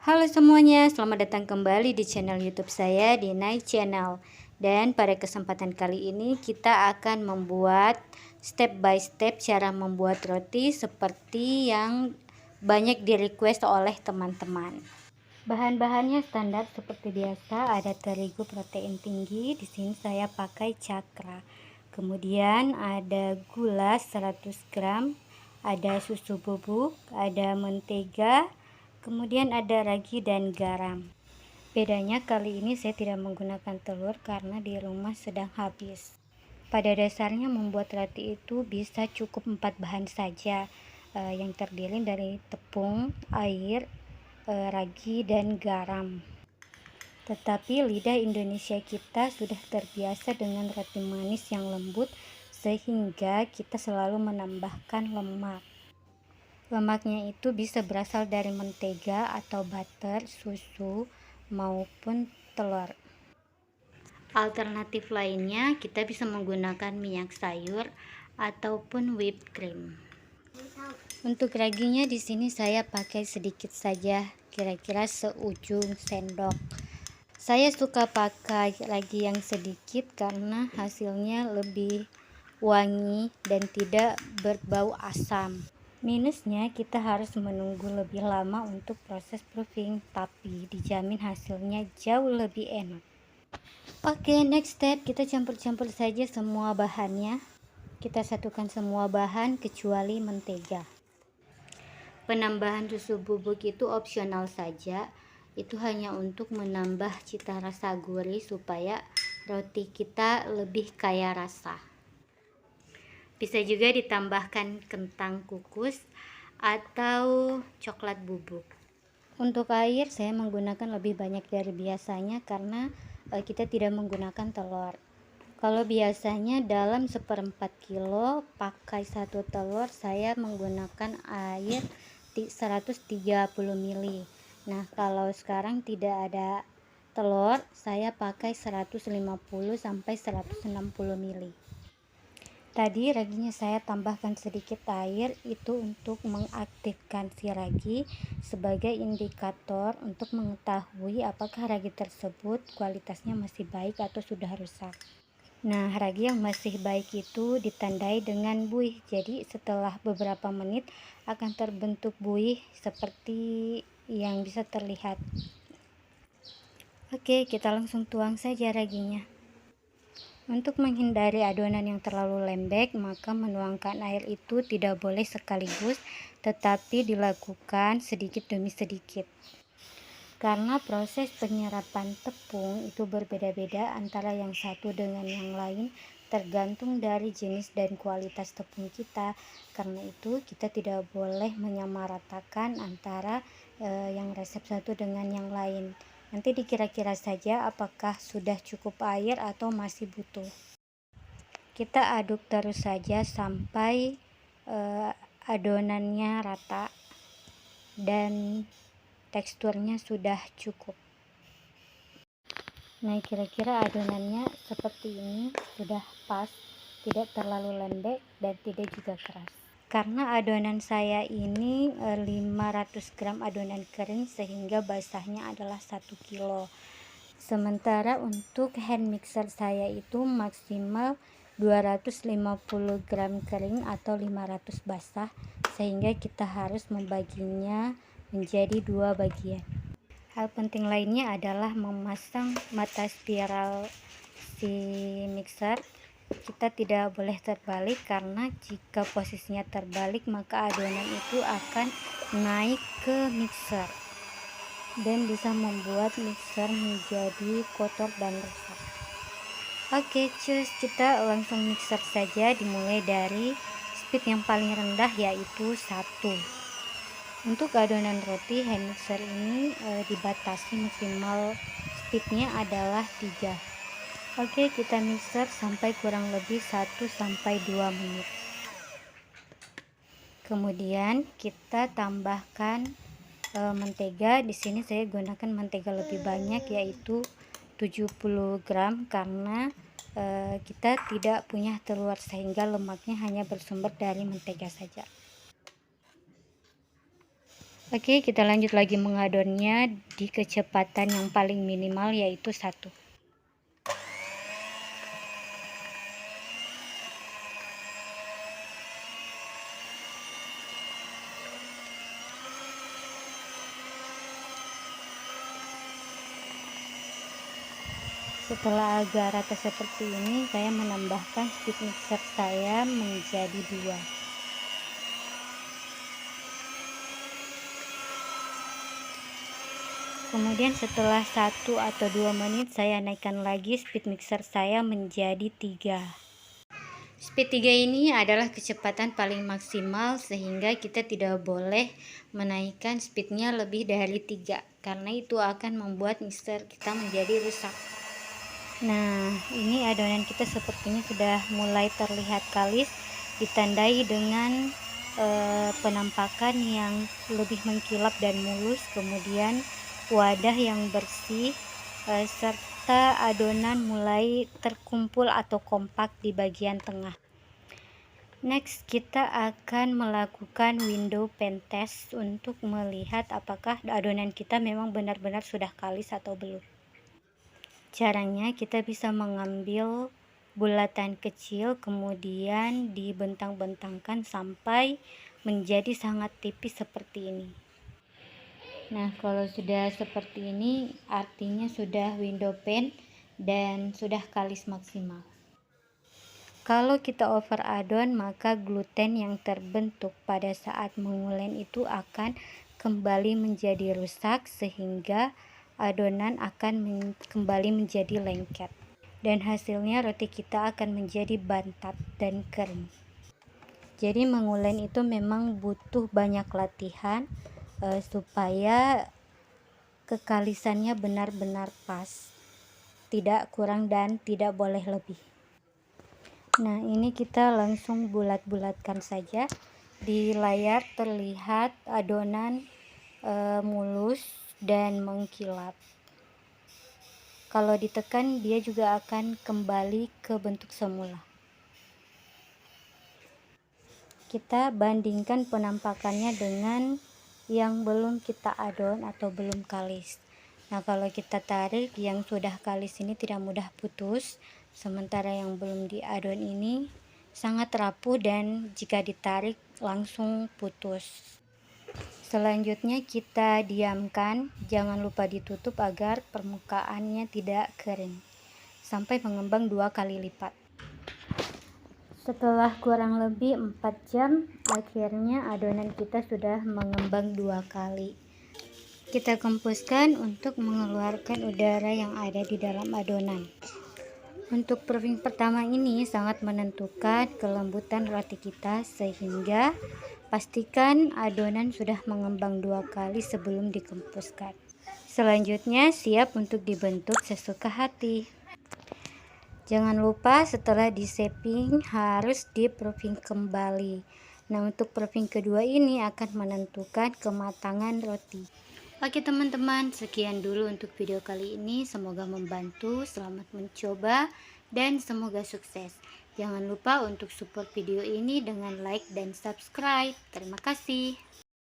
Halo semuanya, selamat datang kembali di channel YouTube saya di Night Channel. Dan pada kesempatan kali ini kita akan membuat step by step cara membuat roti seperti yang banyak di request oleh teman-teman. Bahan-bahannya standar seperti biasa, ada terigu protein tinggi, di sini saya pakai cakra. Kemudian ada gula 100 gram, ada susu bubuk, ada mentega, kemudian ada ragi dan garam. Bedanya kali ini saya tidak menggunakan telur karena di rumah sedang habis. Pada dasarnya membuat roti itu bisa cukup 4 bahan saja, yang terdiri dari tepung, air, ragi dan garam. Tetapi lidah Indonesia kita sudah terbiasa dengan roti manis yang lembut, sehingga kita selalu menambahkan lemak. Lemaknya itu bisa berasal dari mentega atau butter, susu, maupun telur. Alternatif lainnya kita bisa menggunakan minyak sayur ataupun whipped cream. Untuk raginya di sini saya pakai sedikit saja, kira-kira seujung sendok. Saya suka pakai ragi yang sedikit karena hasilnya lebih wangi dan tidak berbau asam. Minusnya kita harus menunggu lebih lama untuk proses proofing, tapi dijamin hasilnya jauh lebih enak. Oke, next step kita campur-campur saja semua bahannya. Kita satukan semua bahan kecuali mentega. Penambahan susu bubuk itu opsional saja, itu hanya untuk menambah cita rasa gurih supaya roti kita lebih kaya rasa. Bisa juga ditambahkan kentang kukus atau coklat bubuk. Untuk air saya menggunakan lebih banyak dari biasanya karena kita tidak menggunakan telur. Kalau biasanya dalam 1/4 kilo pakai 1 telur, saya menggunakan air 130 ml. Nah, kalau sekarang tidak ada telur, saya pakai 150 sampai 160 ml. Tadi raginya saya tambahkan sedikit air, itu untuk mengaktifkan si ragi sebagai indikator untuk mengetahui apakah ragi tersebut kualitasnya masih baik atau sudah rusak. Nah, ragi yang masih baik itu ditandai dengan buih. Jadi setelah beberapa menit akan terbentuk buih seperti yang bisa terlihat. Oke, kita langsung tuang saja raginya. Untuk menghindari adonan yang terlalu lembek, maka menuangkan air itu tidak boleh sekaligus, tetapi dilakukan sedikit demi sedikit. Karena proses penyerapan tepung itu berbeda-beda antara yang satu dengan yang lain, tergantung dari jenis dan kualitas tepung kita. Karena itu kita tidak boleh menyamaratakan antara yang resep satu dengan yang lain. Nanti dikira-kira saja apakah sudah cukup air atau masih butuh. Kita aduk terus saja sampai adonannya rata dan teksturnya sudah cukup. Nah, kira-kira adonannya seperti ini, sudah pas, tidak terlalu lembek dan tidak juga keras. Karena adonan saya ini 500 gram adonan kering, sehingga basahnya adalah 1 kilo. Sementara untuk hand mixer saya itu maksimal 250 gram kering atau 500 basah, sehingga kita harus membaginya menjadi 2 bagian. Hal penting lainnya adalah memasang mata spiral si mixer. Kita tidak boleh terbalik, karena jika posisinya terbalik maka adonan itu akan naik ke mixer dan bisa membuat mixer menjadi kotor dan rusak. Oke, cus, kita langsung mixer saja, dimulai dari speed yang paling rendah yaitu 1. Untuk adonan roti hand mixer ini dibatasi maksimal speednya adalah 3. Oke, kita mixer sampai kurang lebih 1-2 menit. Kemudian kita tambahkan mentega. Di sini saya gunakan mentega lebih banyak, yaitu 70 gram, karena kita tidak punya telur sehingga lemaknya hanya bersumber dari mentega saja. Oke, kita lanjut lagi mengadonnya di kecepatan yang paling minimal, yaitu 1. Setelah agak rata seperti ini, saya menambahkan speed mixer saya menjadi 2. Kemudian setelah 1 atau 2 menit, saya naikkan lagi speed mixer saya menjadi 3. Speed 3 ini adalah kecepatan paling maksimal, sehingga kita tidak boleh menaikkan speednya lebih dari 3, karena itu akan membuat mixer kita menjadi rusak. Nah, ini adonan kita sepertinya sudah mulai terlihat kalis, ditandai dengan penampakan yang lebih mengkilap dan mulus, kemudian wadah yang bersih, serta adonan mulai terkumpul atau kompak di bagian tengah. Next, kita akan melakukan window pen test untuk melihat apakah adonan kita memang benar-benar sudah kalis atau belum. Caranya, kita bisa mengambil bulatan kecil, kemudian dibentang-bentangkan sampai menjadi sangat tipis seperti ini. Nah, kalau sudah seperti ini, artinya sudah window pen dan sudah kalis maksimal. Kalau kita over adon, maka gluten yang terbentuk pada saat mengulen itu akan kembali menjadi rusak, sehingga adonan akan kembali menjadi lengket, dan hasilnya roti kita akan menjadi bantat dan kering. Jadi mengulen itu memang butuh banyak latihan supaya kekalisannya benar-benar pas, tidak kurang dan tidak boleh lebih. Nah, ini kita langsung bulat-bulatkan saja. Di layar terlihat adonan mulus dan mengkilap. Kalau ditekan, dia juga akan kembali ke bentuk semula. Kita bandingkan penampakannya dengan yang belum kita adon atau belum kalis. Nah, kalau kita tarik, yang sudah kalis ini tidak mudah putus, sementara yang belum diadon ini sangat rapuh dan jika ditarik langsung putus. Selanjutnya kita diamkan, jangan lupa ditutup agar permukaannya tidak kering, sampai mengembang 2 kali lipat. Setelah kurang lebih 4 jam, akhirnya adonan kita sudah mengembang 2 kali. Kita kempuskan untuk mengeluarkan udara yang ada di dalam adonan. Untuk proofing pertama ini sangat menentukan kelembutan roti kita, sehingga pastikan adonan sudah mengembang 2 kali sebelum dikempuskan. Selanjutnya siap untuk dibentuk sesuka hati. Jangan lupa setelah di shaping harus di proofing kembali. Nah, untuk proofing kedua ini akan menentukan kematangan roti. Oke teman-teman, sekian dulu untuk video kali ini. Semoga membantu. Selamat mencoba dan semoga sukses. Jangan lupa untuk support video ini dengan like dan subscribe. Terima kasih.